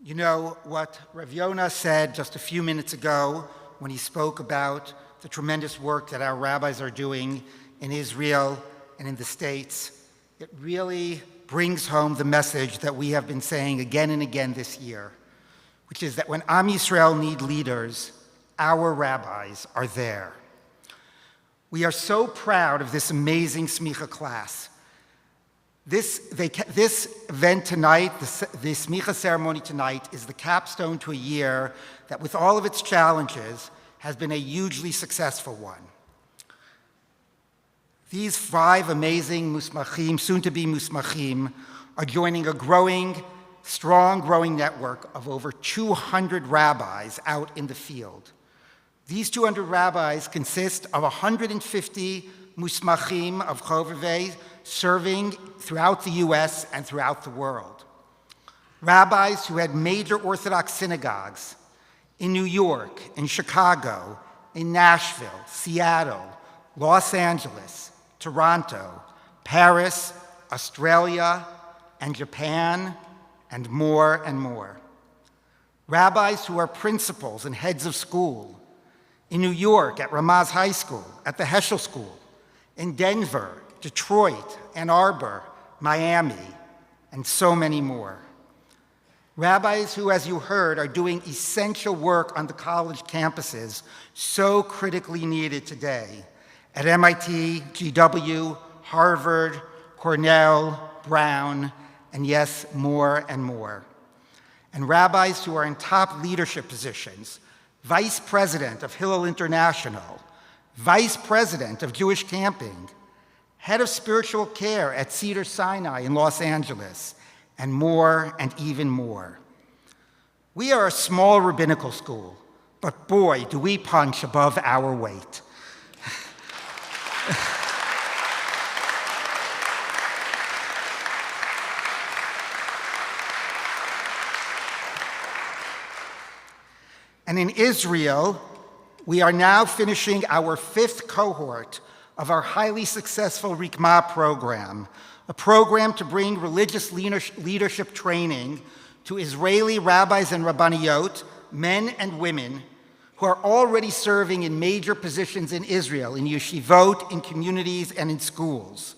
You know what Rav Yonah said just a few minutes ago when he spoke about the tremendous work that our rabbis are doing in Israel and in the States. It really brings home the message that we have been saying again and again this year, which is that when Am Yisrael need leaders, our rabbis are there. We are so proud of this amazing smicha class. This event tonight, the smicha ceremony tonight, is the capstone to a year that, with all of its challenges, has been a hugely successful one. These 5 amazing musmachim, soon-to-be musmachim, are joining a strong growing network of over 200 rabbis out in the field. These 200 rabbis consist of 150 musmachim of Chovevei serving throughout the U.S. and throughout the world. Rabbis who had major Orthodox synagogues in New York, in Chicago, in Nashville, Seattle, Los Angeles, Toronto, Paris, Australia, and Japan, and more and more. Rabbis who are principals and heads of school in New York at Ramaz High School, at the Heschel School, in Denver, Detroit, Ann Arbor, Miami, and so many more. Rabbis who, as you heard, are doing essential work on the college campuses so critically needed today at MIT, GW, Harvard, Cornell, Brown, and yes, more and more. And rabbis who are in top leadership positions, Vice President of Hillel International, Vice President of Jewish Camping, Head of Spiritual Care at Cedar Sinai in Los Angeles, and more and even more. We are a small rabbinical school, but boy, do we punch above our weight. And in Israel, we are now finishing our 5th cohort of our highly successful Rikma program, a program to bring religious leadership training to Israeli rabbis and rabbaniyot, men and women, who are already serving in major positions in Israel, in yeshivot, in communities, and in schools.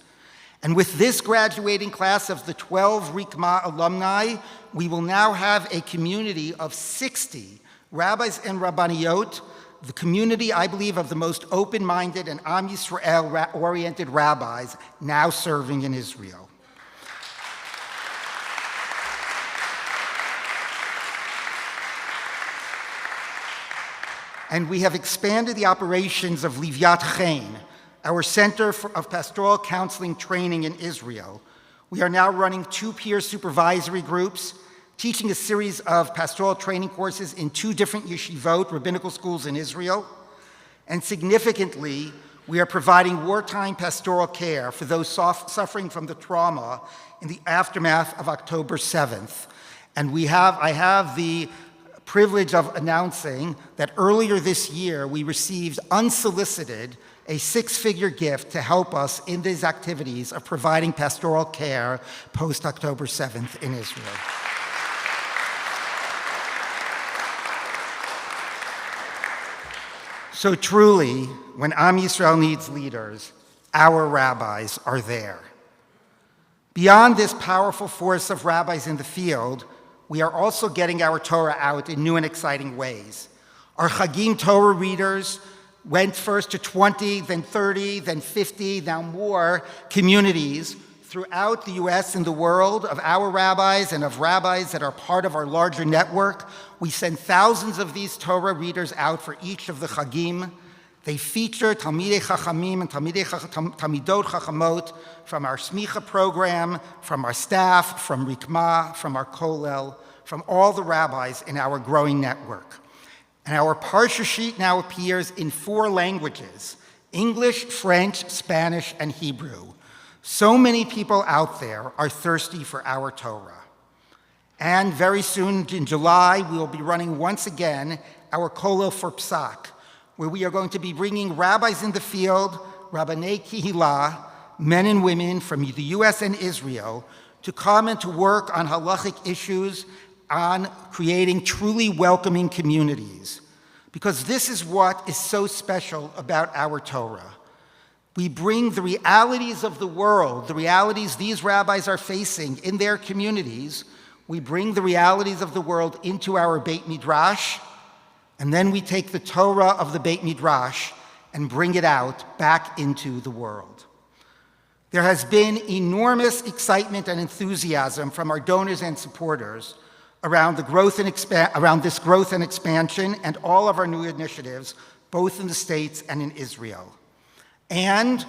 And with this graduating class of the 12 Rikma alumni, we will now have a community of 60 rabbis and rabbaniyot, the community, I believe, of the most open-minded and Am Yisrael-oriented rabbis now serving in Israel. And we have expanded the operations of Livyat Chen, our Center of Pastoral Counseling Training in Israel. We are now running 2 peer supervisory groups, teaching a series of pastoral training courses in 2 different yeshivot, rabbinical schools in Israel. And significantly, we are providing wartime pastoral care for those suffering from the trauma in the aftermath of October 7th. And I have the privilege of announcing that earlier this year, we received unsolicited a 6-figure gift to help us in these activities of providing pastoral care post-October 7th in Israel. So truly, when Am Yisrael needs leaders, our rabbis are there. Beyond this powerful force of rabbis in the field, we are also getting our Torah out in new and exciting ways. Our Chagim Torah readers went first to 20, then 30, then 50, now more communities throughout the U.S. and the world of our rabbis and of rabbis that are part of our larger network. We send thousands of these Torah readers out for each of the Chagim. They feature Talmidei Chachamim and Talmidot Chachamot from our Smicha program, from our staff, from Rikma, from our Kollel, from all the rabbis in our growing network. And our Parsha sheet now appears in 4 languages: English, French, Spanish, and Hebrew. So many people out there are thirsty for our Torah. And very soon, in July, we will be running once again our Kollel for Psak, where we are going to be bringing rabbis in the field, Rabbanei Kihila, men and women from the U.S. and Israel, to come and to work on halachic issues on creating truly welcoming communities, because this is what is so special about our Torah. We bring the realities of the world, the realities these rabbis are facing in their communities, we bring the realities of the world into our Beit Midrash, and then we take the Torah of the Beit Midrash and bring it out back into the world. There has been enormous excitement and enthusiasm from our donors and supporters around this growth and expansion and all of our new initiatives, both in the States and in Israel. And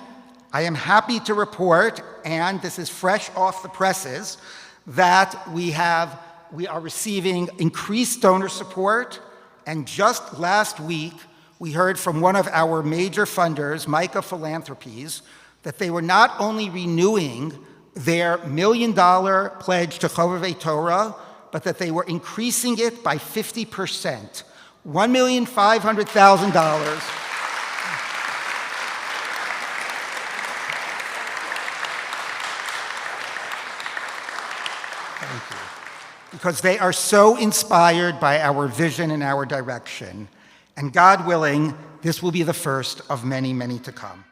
I am happy to report, and this is fresh off the presses, that we are receiving increased donor support. And just last week, we heard from one of our major funders, Micah Philanthropies, that they were not only renewing their $1 million pledge to Chovevei Torah, but that they were increasing it by 50%, $1,500,000. Thank you. Because they are so inspired by our vision and our direction. And God willing, this will be the first of many, many to come.